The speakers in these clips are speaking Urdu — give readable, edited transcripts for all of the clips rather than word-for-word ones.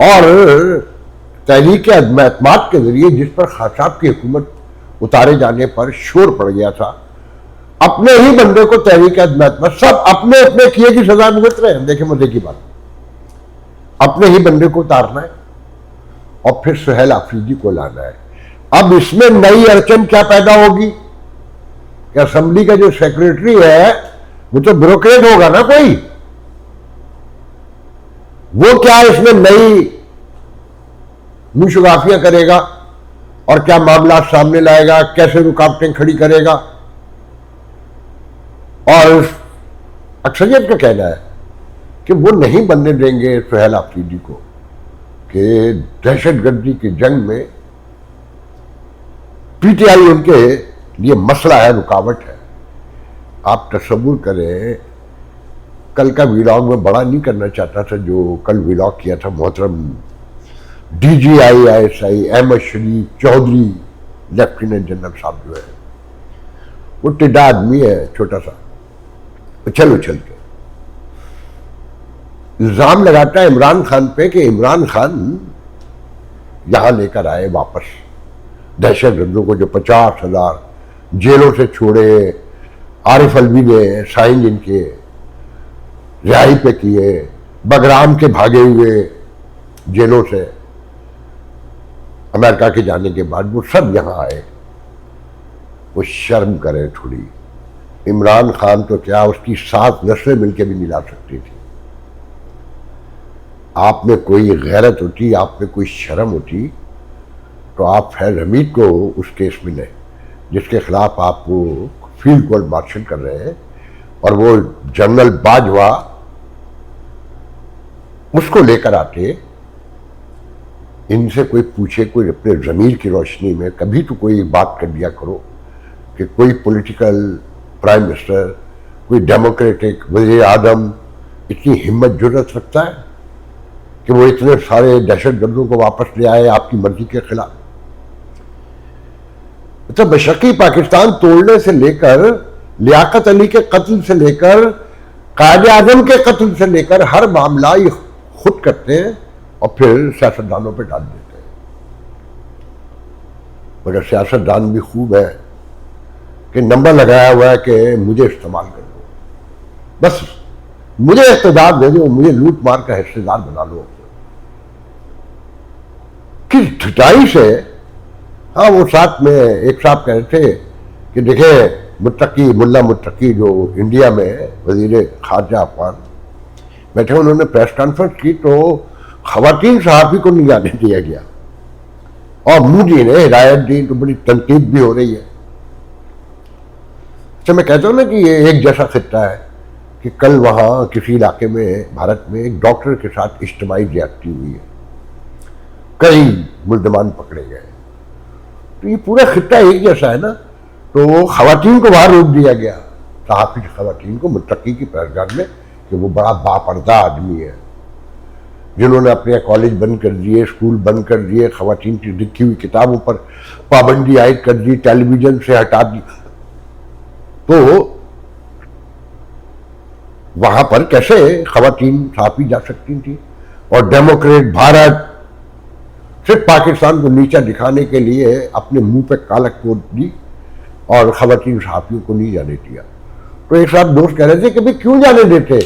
اور تحریک عدم اعتماد کے ذریعے جس پر خان صاحب کی حکومت اتارے جانے پر شور پڑ گیا تھا، اپنے ہی بندے کو تحریک عدم اعتماد، سب اپنے اپنے کیے کی سزا بھگت رہے ہیں. دیکھیں مزے کی بات، اپنے ہی بندے کو اتارنا ہے اور پھر سہیل آفریدی کو لانا ہے. اب اس میں نئی اڑچن کیا پیدا ہوگی کہ اسمبلی کا جو سیکریٹری ہے وہ تو بیوروکریٹ ہوگا نا کوئی، وہ کیا اس میں نئی منشگافیاں کرے گا اور کیا معاملات سامنے لائے گا، کیسے رکاوٹیں کھڑی کرے گا. اور اکثریت کا کہنا ہے کہ وہ نہیں بننے دیں گے سہیل آفریدی کو کہ دہشت گردی کی جنگ میں پی ٹی آئی ان کے لیے مسئلہ ہے، رکاوٹ ہے. آپ تصور کریں، کل کا ویلاگ میں بڑا نہیں کرنا چاہتا تھا جو کل ویلاگ کیا تھا محترم D G I S I Ahmed Sharif Chaudhry lieutenant general صاحب جو ہے، وہ ٹڈا آدمی ہے چھوٹا سا، اچھل کے الزام لگاتا ہے عمران خان پہ کہ عمران خان یہاں لے کر آئے واپس دہشت گردوں کو جو 50,000 جیلوں سے چھوڑے، عارف الوی نے سائن جن کے رہائی پہ کیے، بگرام کے بھاگے ہوئے جیلوں سے امریکہ کے جانے کے بعد وہ سب یہاں آئے. وہ شرم کرے تھوڑی، عمران خان تو کیا اس کی 7 نسلیں مل کے بھی نہیں لا سکتی تھی. آپ میں کوئی غیرت ہوتی، آپ میں کوئی شرم ہوتی تو آپ فیض حمید کو اس کیس میں لیں جس کے خلاف آپ وہ فیلڈ کورٹ مارشل کر رہے ہیں، اور وہ جنرل باجوہ اس کو لے کر آتے. ان سے کوئی پوچھے، کوئی اپنے ضمیر کی روشنی میں کبھی تو کوئی بات کر دیا کرو کہ کوئی پولیٹیکل پرائم منسٹر، کوئی ڈیموکریٹک وزیر اعظم اتنی ہمت جرأت رکھتا ہے کہ وہ اتنے سارے دہشت گردوں کو واپس لے آئے آپ کی مرضی کے خلاف. تو بشرقی پاکستان توڑنے سے لے کر لیاقت علی کے قتل سے لے کر قائد اعظم کے قتل سے لے کر ہر معاملہ یہ خود کرتے ہیں اور پھر سیاستدانوں پہ ڈال دیتے ہیں. مگر سیاستدان بھی خوب ہے کہ نمبر لگایا ہوا ہے کہ مجھے استعمال کر دو، بس مجھے اقتدار دے دو، مجھے لوٹ مار کا حصے دار بنا لو. کس ڈھٹائی سے. ہاں وہ ساتھ میں ایک صاحب کہہ رہے تھے کہ دیکھیں متقی، ملا متقی جو انڈیا میں وزیر خارجہ افغان بیٹھے، انہوں نے پریس کانفرنس کی تو خواتین صحافی کو نہیں آنے دیا گیا اور مودی نے ہدایت دی تو بڑی تنقید بھی ہو رہی ہے. اچھا میں کہتا ہوں نا کہ یہ ایک جیسا خطہ ہے کہ کل وہاں کسی علاقے میں بھارت میں ایک ڈاکٹر کے ساتھ اجتماعی زیادتی ہوئی ہے، کئی ملزمان پکڑے گئے. تو یہ پورا خطہ ایک جیسا ہے نا. تو خواتین کو باہر روک دیا گیا، صحافی خواتین کو متقی کی پیشگاہ میں، کہ وہ بڑا باپردہ آدمی ہے جنہوں نے اپنے کالج بند کر دیے، اسکول بند کر دیے، خواتین کی لکھی ہوئی کتابوں پر پابندی عائد کر دی، ٹیلی ویژن سے ہٹا دی. تو وہاں پر کیسے خواتین صحافی جا سکتی تھی؟ اور ڈیموکریٹ بھارت صرف پاکستان کو نیچا دکھانے کے لیے اپنے منہ پہ کالک پوت دی اور خواتین صحافیوں کو نہیں جانے دیا. تو ایک صاحب دوست کہہ رہے تھے کہ بھئی کیوں جانے دیتے؟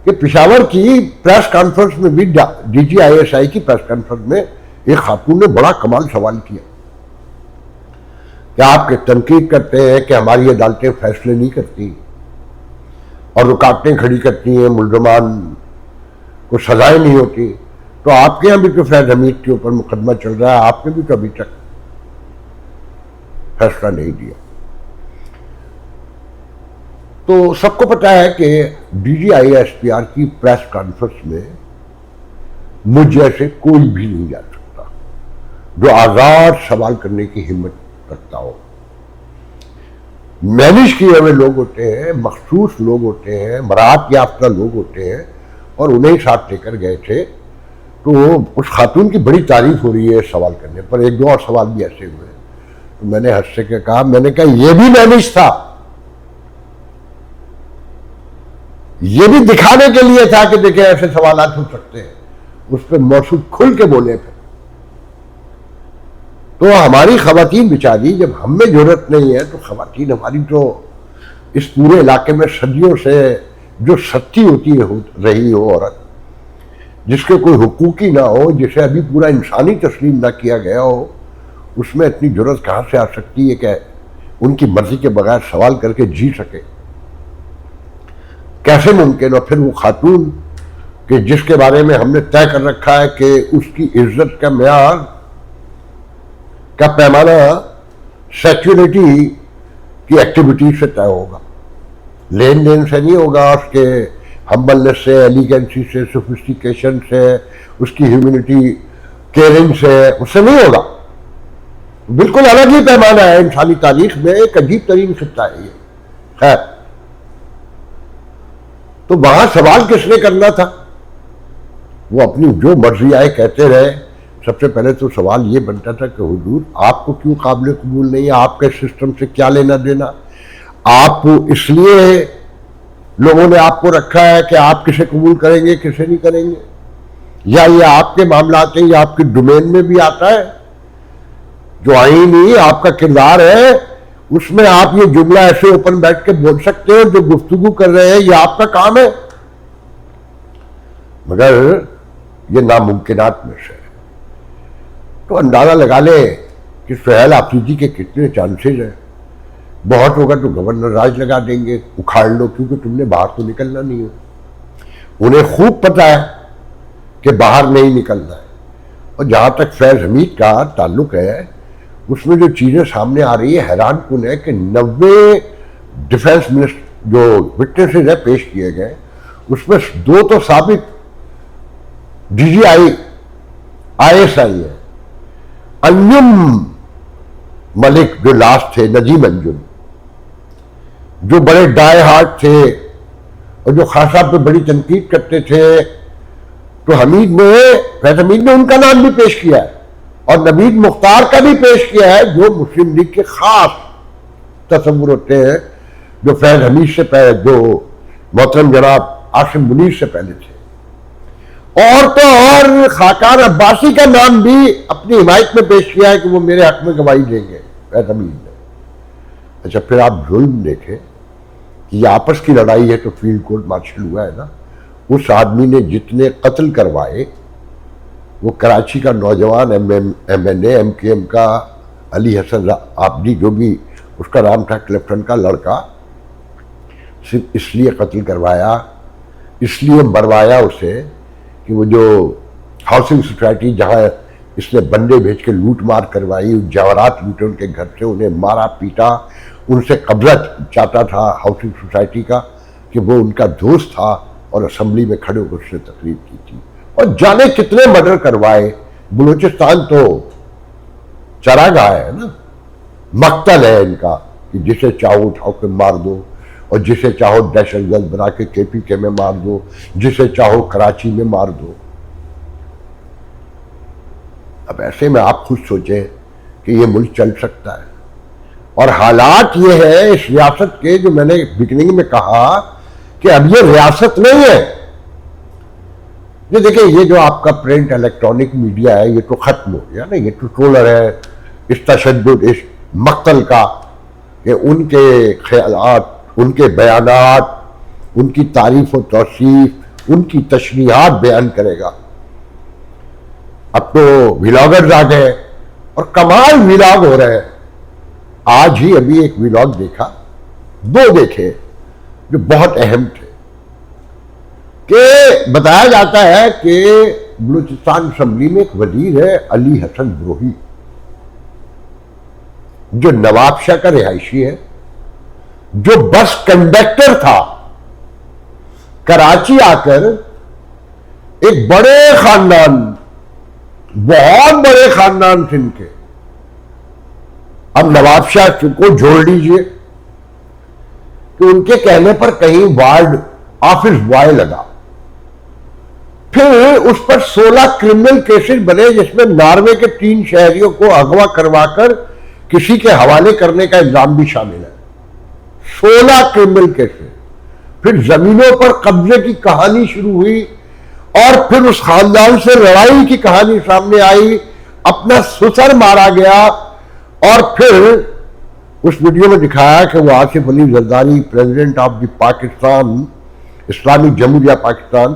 کہ پشاور کی پریس کانفرنس میں بھی ڈی جی آئی ایس آئی کی پریس کانفرنس میں ایک خاتون نے بڑا کمال سوال کیا کہ آپ کے تنقید کرتے ہیں کہ ہماری عدالتیں فیصلے نہیں کرتی اور رکاوٹیں کھڑی کرتی ہیں، ملزمان کو سزائیں نہیں ہوتی، تو آپ کے یہاں بھی تو فیض حمید کے اوپر مقدمہ چل رہا ہے، آپ نے بھی تو ابھی تک فیصلہ نہیں دیا. تو سب کو پتا ہے کہ D G I S P R کی پریس کانفرنس میں مجھ جیسے کوئی بھی نہیں جا سکتا جو آزاد سوال کرنے کی ہمت رکھتا ہو. مینج کیے ہوئے لوگ ہوتے ہیں، مخصوص لوگ ہوتے ہیں، مراعات یافتہ لوگ ہوتے ہیں، اور انہیں ساتھ لے کر گئے تھے. تو اس خاتون کی بڑی تعریف ہو رہی ہے سوال کرنے پر. ایک دو اور سوال بھی ایسے ہوئے تو میں نے ہنس کے کہا، میں نے کہا یہ بھی مینج تھا، یہ بھی دکھانے کے لیے تھا کہ دیکھیں ایسے سوالات ہو سکتے ہیں. اس پہ موصول کھل کے بولے پھر. تو ہماری خواتین بیچاری جب ہم میں جرأت نہیں ہے تو خواتین ہماری تو اس پورے علاقے میں صدیوں سے جو سچی ہوتی رہی ہو عورت، جس کے کوئی حقوق ہی نہ ہو، جسے ابھی پورا انسانی تسلیم نہ کیا گیا ہو، اس میں اتنی جرأت کہاں سے آ سکتی ہے کہ ان کی مرضی کے بغیر سوال کر کے جی سکے؟ کیسے ممکن؟ اور پھر وہ خاتون کہ جس کے بارے میں ہم نے طے کر رکھا ہے کہ اس کی عزت کا معیار کا پیمانہ سیکیورٹی کی ایکٹیویٹی سے طے ہوگا، لین دین سے نہیں ہوگا، اس کے ہمبلنس سے، ایلیگنسی سے، سوفسٹیکیشن سے، اس کی ہیومینٹی کیئرنگ سے، اس سے نہیں ہوگا. بالکل الگ ہی پیمانہ ہے انسانی تاریخ میں، ایک عجیب ترین خطہ ہے یہ. خیر، تو وہاں سوال کس نے کرنا تھا؟ وہ اپنی جو مرضی آئے کہتے رہے. سب سے پہلے تو سوال یہ بنتا تھا کہ حضور آپ کو کیوں قابل قبول نہیں ہے؟ آپ کے سسٹم سے کیا لینا دینا؟ آپ اس لیے لوگوں نے آپ کو رکھا ہے کہ آپ کسے قبول کریں گے کسے نہیں کریں گے؟ یا یہ آپ کے معاملات ہیں، یہ آپ کے ڈومین میں بھی آتا ہے؟ جو آئینی آپ کا کردار ہے اس میں آپ یہ جملہ ایسے اوپن بیٹھ کے بول سکتے ہو، جو گفتگو کر رہے ہیں یہ آپ کا کام ہے. مگر یہ ناممکنات میں سے ہے. تو اندازہ لگا لیں کہ سہیل آفریدی کے کتنے چانسز ہیں. بہت ہوگا تو گورنر راج لگا دیں گے، اکھاڑ لو، کیونکہ تم نے باہر تو نکلنا نہیں ہے. انہیں خوب پتہ ہے کہ باہر نہیں نکلنا ہے. اور جہاں تک فیض حمید کا تعلق ہے، اس میں جو چیزیں سامنے آ رہی ہے حیران کن ہے کہ 90 ڈیفینس منسٹر جو وٹنسز ہیں پیش کیے گئے، اس میں 2 تو ثابت ڈی جی آئی ISI ہے. انجم ملک جو لاسٹ تھے، نجیم انجم، جو بڑے ڈائی ہارٹ تھے اور جو خان صاحب پہ بڑی تنقید کرتے تھے، تو فیض حمید نے ان کا نام بھی پیش کیا ہے اور نوید مختار کا بھی پیش کیا ہے، جو مسلم لیگ کے خاص تصور ہوتے ہیں، جو فیض حمید سے پہلے، جو محترم جناب عاصم منیر سے پہلے تھے. اور تو اور خاقان عباسی کا نام بھی اپنی حمایت میں پیش کیا ہے کہ وہ میرے حق میں گواہی دیں گے، فیض حمید نے. اچھا، پھر آپ ظلم دیکھیں کہ یہ آپس کی لڑائی ہے تو فیلڈ کورٹ مارشل ہوا ہے نا. اس آدمی نے جتنے قتل کروائے، وہ کراچی کا نوجوان MNA MKM کا علی حسن آبدی، جو بھی اس کا نام تھا، کلفٹن کا لڑکا، صرف اس لیے قتل کروایا، اس لیے مروایا اسے کہ وہ جو ہاؤسنگ سوسائٹی جہاں اس نے بندے بھیج کے لوٹ مار کروائی، جواہرات لوٹے ان کے گھر سے، انہیں مارا پیٹا، ان سے قبضہ چاہتا تھا ہاؤسنگ سوسائٹی کا، کہ وہ ان کا دوست تھا اور اسمبلی میں کھڑے ہو کر اس نے تقریر کی تھی. اور جانے کتنے مرڈر کروائے. بلوچستان تو چراگاہ ہے نا، مقتل ہے ان کا، کہ جسے چاہو اٹھاؤ کے مار دو، اور جسے چاہو دہشت گرد بنا کے KPK میں مار دو، جسے چاہو کراچی میں مار دو. اب ایسے میں آپ خود سوچیں کہ یہ ملک چل سکتا ہے؟ اور حالات یہ ہے اس ریاست کے، جو میں نے بگننگ میں کہا کہ اب یہ ریاست نہیں ہے. یہ دیکھیں، یہ جو آپ کا پرنٹ الیکٹرانک میڈیا ہے، یہ تو ختم ہو گیا نا. یہ تو ٹرولر ہے اس تشدد، اس مقتل کا، کہ ان کے خیالات، ان کے بیانات، ان کی تعریف و توصیف، ان کی تشریحات بیان کرے گا. اب تو ولاگرز آ گئے اور کمال ولاگ ہو رہے ہیں. آج ہی ابھی ایک ولاگ دیکھا، 2 دیکھے جو بہت اہم تھے، کہ بتایا جاتا ہے کہ بلوچستان اسمبلی میں ایک وزیر ہے علی حسن بروہی، جو نواب شاہ کا رہائشی ہے، جو بس کنڈکٹر تھا. کراچی آ کر ایک بڑے خاندان، بہت بڑے خاندان تھے ان کے. اب نواب شاہ کو جوڑ لیجئے کہ ان کے کہنے پر کہیں وارڈ آفس بوائے لگا، پھر اس پر 16 کرمنل کیسز بنے، جس میں ناروے کے 3 شہریوں کو اغوا کروا کر کسی کے حوالے کرنے کا الزام بھی شامل ہے. 16 کرمنل کیسز. پھر زمینوں پر قبضے کی کہانی شروع ہوئی اور پھر اس خاندان سے لڑائی کی کہانی سامنے آئی, اپنا سسر مارا گیا, اور پھر اس ویڈیو میں دکھایا کہ وہ Asif Ali Zardari president of the Pakistan, اسلامی جمہوریہ پاکستان,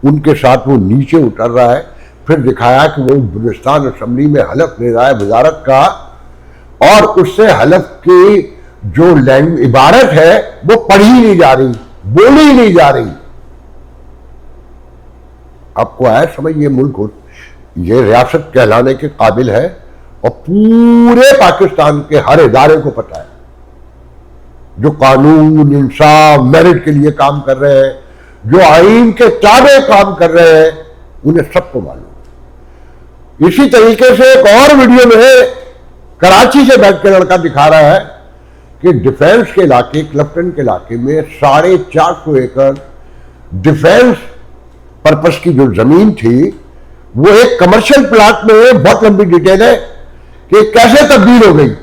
ان کے ساتھ وہ نیچے اتر رہا ہے. پھر دکھایا کہ وہ بلوچستان اسمبلی میں حلف لے رہا ہے وزارت کا, اور اس سے حلف کی جو عبارت ہے وہ پڑھی نہیں جا رہی, بولی نہیں جا رہی. آپ کو آیا سمجھ, یہ ملک یہ ریاست کہلانے کے قابل ہے, اور پورے پاکستان کے ہر ادارے کو پتہ ہے, جو قانون انصاف میرٹ کے لیے کام کر رہے ہیں, جو آئین کے تابع کام کر رہے ہیں, انہیں سب کو معلوم ہے. اسی طریقے سے ایک اور ویڈیو میں کراچی سے بیٹھ کے لڑکا دکھا رہا ہے کہ ڈیفینس کے علاقے, کلفٹن کے علاقے میں 450 ایکڑ ڈیفینس پرپس کی جو زمین تھی, وہ ایک کمرشل پلاٹ میں, بہت لمبی ڈیٹیل ہے کہ کیسے تبدیل ہو گئی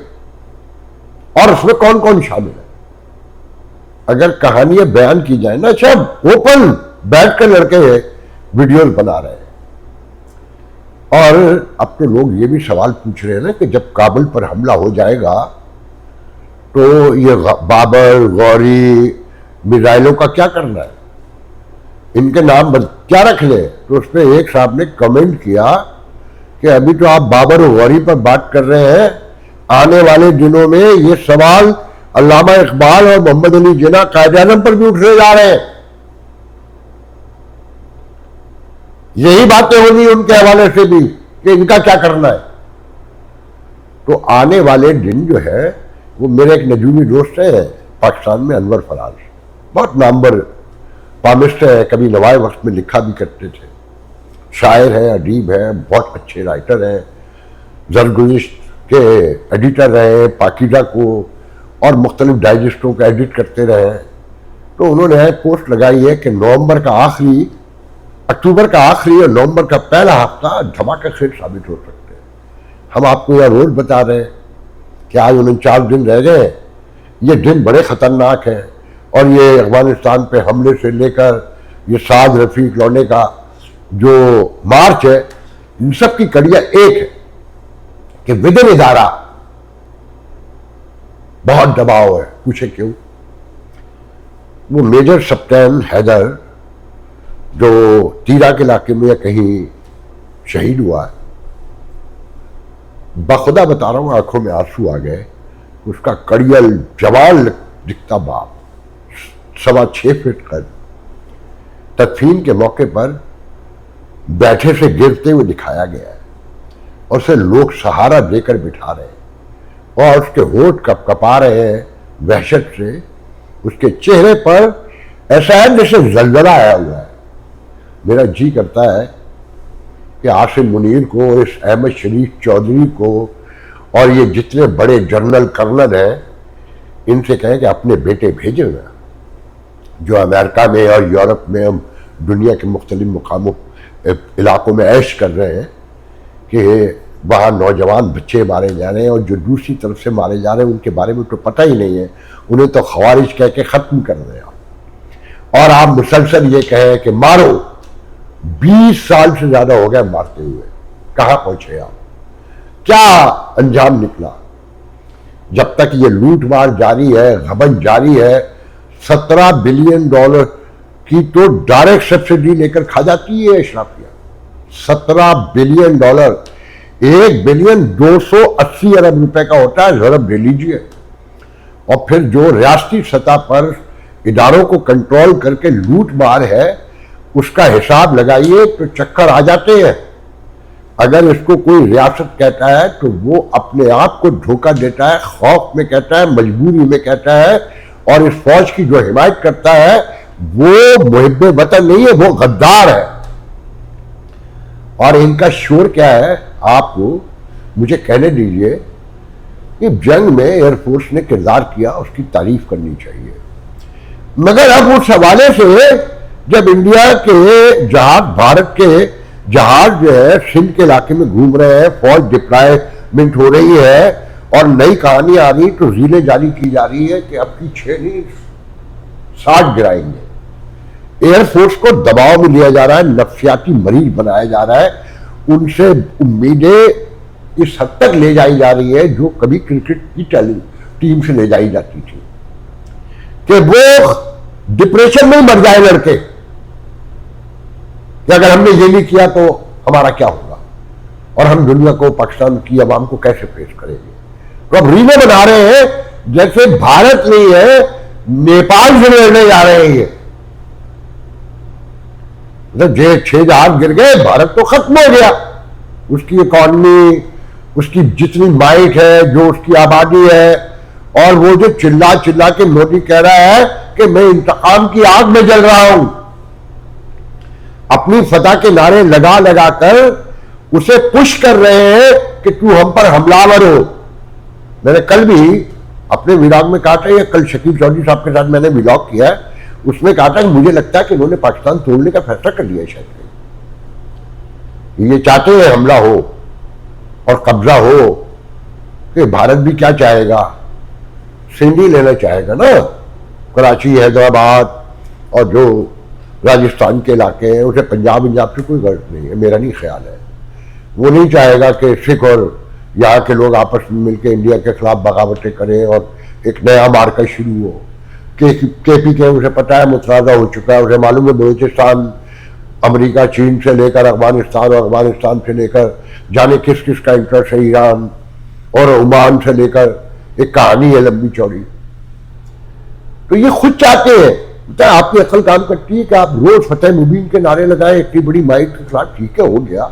اور اس میں کون کون شامل ہے. اگر کہانیاں بیان کی جائیں نا, سب اوپن بیٹھ کر لڑکے ویڈیوز بنا رہے ہیں. اور اب تو لوگ یہ بھی سوال پوچھ رہے ہیں نا کہ جب کابل پر حملہ ہو جائے گا تو یہ بابر, غوری, میزائلوں کا کیا کرنا ہے, ان کے نام کیا رکھ لیں. تو اس پہ ایک صاحب نے کمنٹ کیا کہ ابھی تو آپ بابر و غوری پر بات کر رہے ہیں, آنے والے دنوں میں یہ سوال علامہ اقبال اور محمد علی جناح قائد اعظم پر بھی اٹھنے جا رہے ہیں. یہی باتیں ہونی ان کے حوالے سے بھی کہ ان کا کیا کرنا ہے. تو آنے والے دن جو ہے وہ میرے ایک نجومی دوست ہے پاکستان میں, انور فراز, بہت نامور پامسٹ ہے, کبھی نوائے وقت میں لکھا بھی کرتے تھے, شاعر ہیں, ادیب ہیں, بہت اچھے رائٹر ہیں, زرگزشت کے ایڈیٹر رہے, پاکیزہ کو اور مختلف ڈائجسٹوں کو ایڈٹ کرتے رہے. تو انہوں نے پوسٹ لگائی ہے کہ اکتوبر کا آخری اور نومبر کا پہلا ہفتہ دھماکہ خیز ثابت ہو سکتے ہیں. ہم آپ کو یہ روز بتا رہے ہیں کہ آج 49 دن رہ گئے, یہ دن بڑے خطرناک ہیں, اور یہ افغانستان پہ حملے سے لے کر یہ سعد رفیق لوٹنے کا جو مارچ ہے, ان سب کی کڑیاں ایک ہے کہ ودن ادارہ بہت دباؤ ہے. پوچھے کیوں؟ وہ میجر سپتین حیدر جو تیرا کے علاقے میں یا کہیں شہید ہوا ہے, بخدا بتا رہا ہوں, آنکھوں میں آنسو آ گئے. اس کا کڑیل جوان دکھتا باپ, 6.25 فٹ قد, تدفین کے موقع پر بیٹھے سے گرتے ہوئے دکھایا گیا ہے, اور اسے لوگ سہارا دے کر بٹھا رہے ہیں, اور اس کے ہونٹ کپ کپا رہے ہیں وحشت سے. اس کے چہرے پر ایسا ہے جیسے زلزلہ آیا ہوا ہے. میرا جی کرتا ہے کہ عاصم منیر کو, اس احمد شریف چودھری کو, اور یہ جتنے بڑے جنرل کرنل ہیں, ان سے کہیں کہ اپنے بیٹے بھیجیں نا, جو امریکہ میں اور یورپ میں ہم دنیا کے مختلف مقاموں علاقوں میں عیش کر رہے ہیں, کہ وہاں نوجوان بچے مارے جا رہے ہیں, اور جو دوسری طرف سے مارے جا رہے ہیں ان کے بارے میں تو پتہ ہی نہیں ہے, انہیں تو خوارج کہہ کے ختم کر رہے ہیں. اور آپ مسلسل یہ کہیں کہ مارو. 20 سال سے زیادہ ہو گئے مارتے ہوئے, کہاں پہنچے آپ, کیا انجام نکلا؟ جب تک یہ لوٹ مار جاری ہے, غبن جاری ہے, $17 بلین کی تو ڈائریکٹ سبسڈی لے کر کھا جاتی ہے اشرافیہ. $17 بلین, 1 بلین 280 ارب روپے کا ہوتا ہے, ضرب لے لیجیے. اور پھر جو ریاستی سطح پر اداروں کو کنٹرول کر کے لوٹ مار ہے, اس کا حساب لگائیے تو چکر آ جاتے ہیں. اگر اس کو کوئی ریاست کہتا ہے تو وہ اپنے آپ کو دھوکہ دیتا ہے, خوف میں کہتا ہے, مجبوری میں کہتا ہے, اور اس فوج کی جو حمایت کرتا ہے وہ محب وطن نہیں ہے, وہ غدار ہے. اور ان کا شور کیا ہے, آپ کو مجھے کہنے دیجئے کہ جنگ میں ایئر فورس نے کردار کیا, اس کی تعریف کرنی چاہیے. مگر اب اس حوالے سے جب انڈیا کے جہاز, بھارت کے جہاز جو ہے سندھ کے علاقے میں گھوم رہے ہیں, فوج ڈپلائمنٹ ہو رہی ہے, اور نئی کہانی آ رہی, تو ریلیں جاری کی جا رہی ہے کہ اب کی 6 نہیں 60 گرائیں گے. ایئر فورس کو دباؤ میں لیا جا رہا ہے, نفسیاتی مریض بنایا جا رہا ہے, ان سے امیدیں اس حد تک لے جائی جا رہی ہے جو کبھی کرکٹ کی ٹیم سے لے جائی جاتی تھی کہ وہ ڈپریشن میں مر جائے لڑکے کہ اگر ہم نے یہ نہیں کیا تو ہمارا کیا ہوگا, اور ہم دنیا کو, پاکستان کی عوام کو کیسے پیش کریں گے. تو اب ریلے بنا رہے ہیں جیسے بھارت نہیں ہے, نیپال سے لڑنے جا رہے ہیں. یہ 6 جہاز گر گئے, بھارت تو ختم ہو گیا. اس کی اکانومی, اس کی جتنی مائٹ ہے, جو اس کی آبادی ہے, اور وہ جو چلا چلا کے مودی کہہ رہا ہے کہ میں انتقام کی آگ میں جل رہا ہوں, اپنی فتح کے نعرے لگا لگا کر اسے پش کر رہے ہیں کہ تو ہم پر حملہ آور ہو. میں نے کل بھی اپنے ولاگ میں کہا تھا, یا کل شکیل چودھری صاحب کے ساتھ میں نے ولاگ کیا ہے, اس میں کہا تھا کہ مجھے لگتا ہے کہ انہوں نے پاکستان توڑنے کا فیصلہ کر لیا ہے. شاید یہ چاہتے ہیں حملہ ہو اور قبضہ ہو, کہ بھارت بھی کیا چاہے گا, سندھ ہی لینا چاہے گا نا, کراچی, حیدرآباد اور جو راجستھان کے علاقے ہیں, اسے پنجاب سے کوئی غرض نہیں ہے, میرا نہیں خیال ہے. وہ نہیں چاہے گا کہ سکھ اور یہاں کے لوگ آپس میں مل کے انڈیا کے خلاف بغاوتیں کریں اور ایک نیا مارکا شروع ہو. کے پی کے اسے پتہ ہے متنازع ہو چکا ہے, اسے معلوم ہے بلوچستان امریکہ چین سے لے کر افغانستان, اور افغانستان سے لے کر جانے کس کس کا انٹرسٹ ہے, ایران اور عمان سے لے کر, ایک کہانی ہے لمبی چوڑی. تو یہ خود چاہتے ہیں, آپ کی عقل کام کرتی ہے کہ آپ روز فتح مبین کے نعرے لگائیں اتنی بڑی مائٹ کے خلاف, ٹھیک ہے ہو گیا,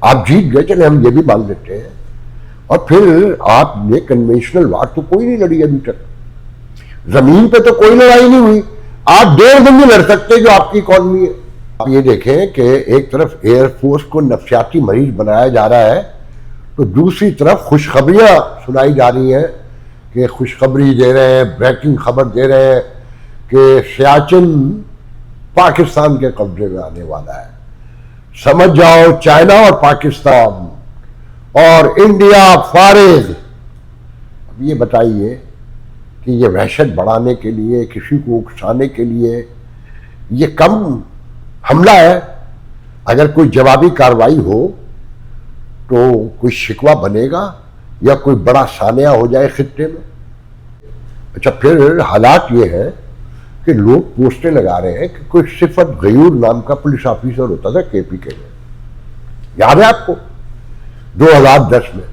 آپ جیت گئے, چلے ہم یہ بھی مان لیتے ہیں. اور پھر آپ نے کنونشنل وار تو کوئی نہیں لڑی ابھی تک, زمین پہ تو کوئی لڑائی نہیں ہوئی. آپ 1.5 دن نہیں لڑ سکتے جو آپ کی اکانومی ہے. آپ یہ دیکھیں کہ ایک طرف ایئر فورس کو نفسیاتی مریض بنایا جا رہا ہے, تو دوسری طرف خوشخبریاں سنائی جا رہی ہیں کہ خوشخبری دے رہے ہیں, بریکنگ خبر دے رہے ہیں کہ سیاچن پاکستان کے قبضے میں آنے والا ہے. سمجھ جاؤ چائنا اور پاکستان اور انڈیا فارغ. اب یہ بتائیے کہ یہ وحشت بڑھانے کے لیے, کسی کو اکسانے کے لیے, یہ کم حملہ ہے. اگر کوئی جوابی کارروائی ہو تو کوئی شکوہ بنے گا یا کوئی بڑا سانحہ ہو جائے خطے میں. اچھا پھر حالات یہ ہے کہ لوگ پوسٹیں لگا رہے ہیں کہ کوئی صفت غیور نام کا پولیس آفیسر ہوتا تھا کے پی کے میں, یاد ہے آپ کو, 2010 میں,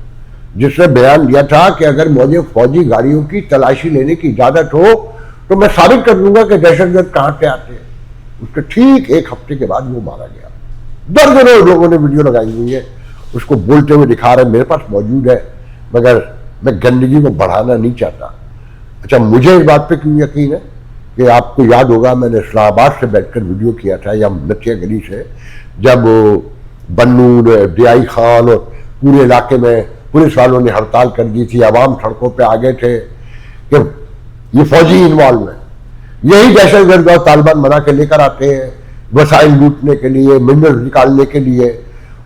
جس نے بیان دیا تھا کہ اگر مجھے فوجی گاڑیوں کی تلاشی لینے کی اجازت ہو تو میں ثابت کر دوں گا کہ دہشت گرد کہاں سے آتے ہیں. اس کے ٹھیک 1 ہفتے کے بعد وہ مارا گیا. درجنوں لوگوں نے ویڈیو لگائی ہوئی ہے, اس کو بولتے ہوئے دکھا رہے ہیں, میرے پاس موجود ہے, مگر میں گندگی کو بڑھانا نہیں چاہتا. اچھا مجھے اس بات پہ کیوں یقین ہے کہ آپ کو یاد ہوگا میں نے اسلام آباد سے بیٹھ کر ویڈیو کیا تھا, یا نتیہ گلی سے, جب بنو, ڈیائی خان اور پورے علاقے میں پولیس والوں نے ہڑتال کر دی تھی, عوام سڑکوں پہ آگے تھے کہ یہ فوجی انوالو ہے. یہی دہشت گرد اور طالبان بنا کے لے کر آتے ہیں وسائل لوٹنے کے لیے, منرل نکالنے کے لیے,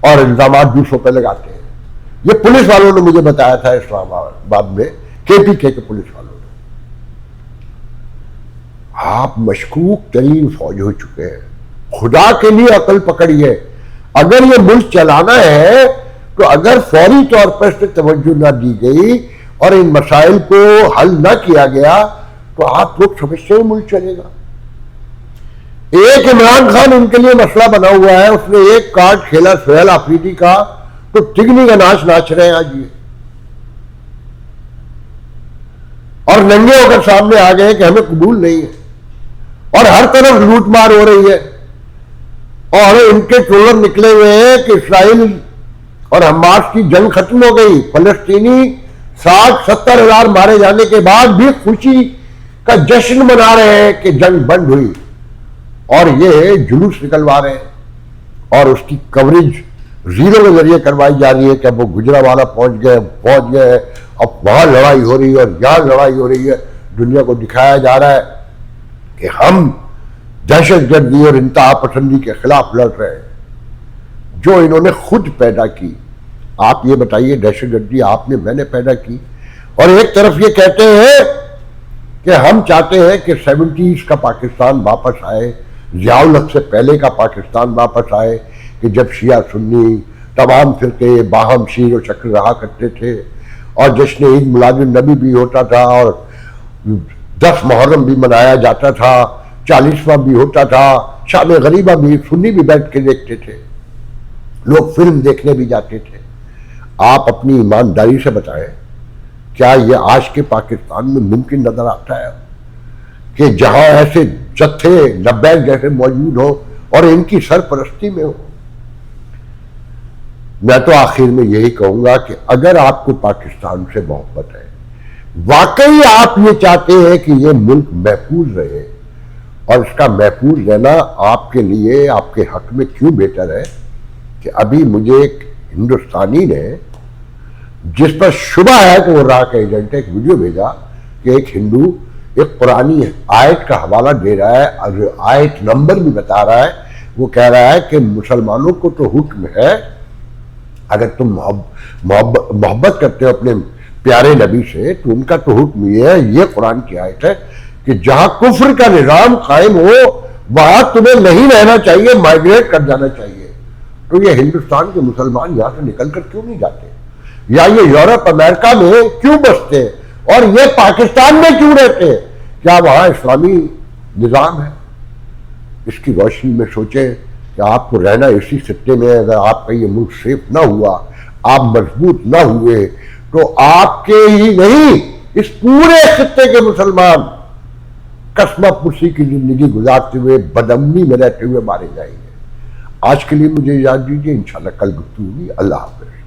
اور الزامات دوسروں پہ لگاتے ہیں. یہ پولیس والوں نے مجھے بتایا تھا اسلام آباد میں, کے پی کے پولیس والوں نے. آپ مشکوک ترین فوج ہو چکے ہیں. خدا کے لیے عقل پکڑیے. اگر یہ ملک چلانا ہے تو اگر فوری طور پر اس پہ توجہ نہ دی گئی اور ان مسائل کو حل نہ کیا گیا تو آپ لوگ سمجھتے ہیں ملک چلے گا. ایک عمران خان ان کے لیے مسئلہ بنا ہوا ہے, اس نے ایک کارڈ کھیلا سہیل آفریدی کا تو تگنی کا ناچ ناچ رہے ہیں آج یہ, اور ننگے ہو کر سامنے آ گئے کہ ہمیں قبول نہیں ہے, اور ہر طرف لوٹ مار ہو رہی ہے, اور ان کے ٹرولر نکلے ہوئے ہیں کہ اسرائیل اور حماس کی جنگ ختم ہو گئی. فلسطینی 60-70 ہزار مارے جانے کے بعد بھی خوشی کا جشن منا رہے ہیں کہ جنگ بند ہوئی, اور یہ جلوس نکلوا رہے ہیں, اور اس کی کوریج ریلوں کے ذریعے کروائی جا رہی ہے کہ اب وہ گجرانوالہ پہنچ گئے, اب وہاں لڑائی ہو رہی ہے اور یہاں لڑائی ہو رہی ہے. دنیا کو دکھایا جا رہا ہے کہ ہم دہشت گردی اور انتہا پسندی کے خلاف لڑ رہے ہیں جو انہوں نے خود پیدا کی. آپ یہ بتائیے, دہشت گردی آپ نے, میں نے پیدا کی, اور ایک طرف یہ کہتے ہیں کہ ہم چاہتے ہیں کہ 70s کا پاکستان واپس آئے, ضیاء الحق سے پہلے کا پاکستان واپس آئے کہ جب شیعہ سنی تمام فرقے باہم شیر و شکل رہا کرتے تھے، اور جشن عید میلاد النبی بھی ہوتا تھا، اور 10 محرم بھی منایا جاتا تھا، 40واں بھی ہوتا تھا، شام غریبہ بھی سنی بھی بیٹھ کے دیکھتے تھے، لوگ فلم دیکھنے بھی جاتے تھے۔ آپ اپنی ایمانداری سے بتائیں، کیا یہ آج کے پاکستان میں ممکن نظر آتا ہے کہ جہاں ایسے جتھے لبیک جیسے موجود ہو اور ان کی سرپرستی میں ہو؟ میں تو آخر میں یہی کہوں گا کہ اگر آپ کو پاکستان سے محبت ہے، واقعی آپ یہ چاہتے ہیں کہ یہ ملک محفوظ رہے، اور اس کا محفوظ رہنا آپ کے لیے آپ کے حق میں کیوں بہتر ہے کہ ابھی مجھے ایک ہندوستانی نے، جس پر شبہ ہے کہ وہ راہ کا ایجنٹ ہے، ایک ویڈیو بھیجا کہ ایک ہندو ایک قرآنی آیت کا حوالہ دے رہا ہے اور آیت نمبر بھی بتا رہا ہے، وہ کہہ رہا ہے کہ مسلمانوں کو تو حکم ہے، اگر تم محبت کرتے ہو اپنے پیارے نبی سے تو ان کا تو حکم یہ ہے، یہ قرآن کی آیت ہے کہ جہاں کفر کا نظام قائم ہو وہاں تمہیں نہیں رہنا چاہیے، مائگریٹ کر جانا چاہیے۔ تو یہ ہندوستان کے مسلمان یہاں سے نکل کر کیوں نہیں جاتے، یا یہ یورپ امریکہ میں کیوں بستے اور یہ پاکستان میں کیوں رہتے؟ کیا وہاں اسلامی نظام ہے؟ اس کی روشنی میں سوچیں کہ آپ کو رہنا اسی خطے میں، اگر آپ کا یہ ملک سیف نہ ہوا، آپ مضبوط نہ ہوئے، تو آپ کے ہی نہیں اس پورے خطے کے مسلمان قسمہ پرسی کی زندگی گزارتے ہوئے بدامنی میں رہتے ہوئے مارے جائیں گے۔ آج کے لیے مجھے اجازت دیجیے، انشاءاللہ کل گفتگو ہوگی۔ اللہ حافظ۔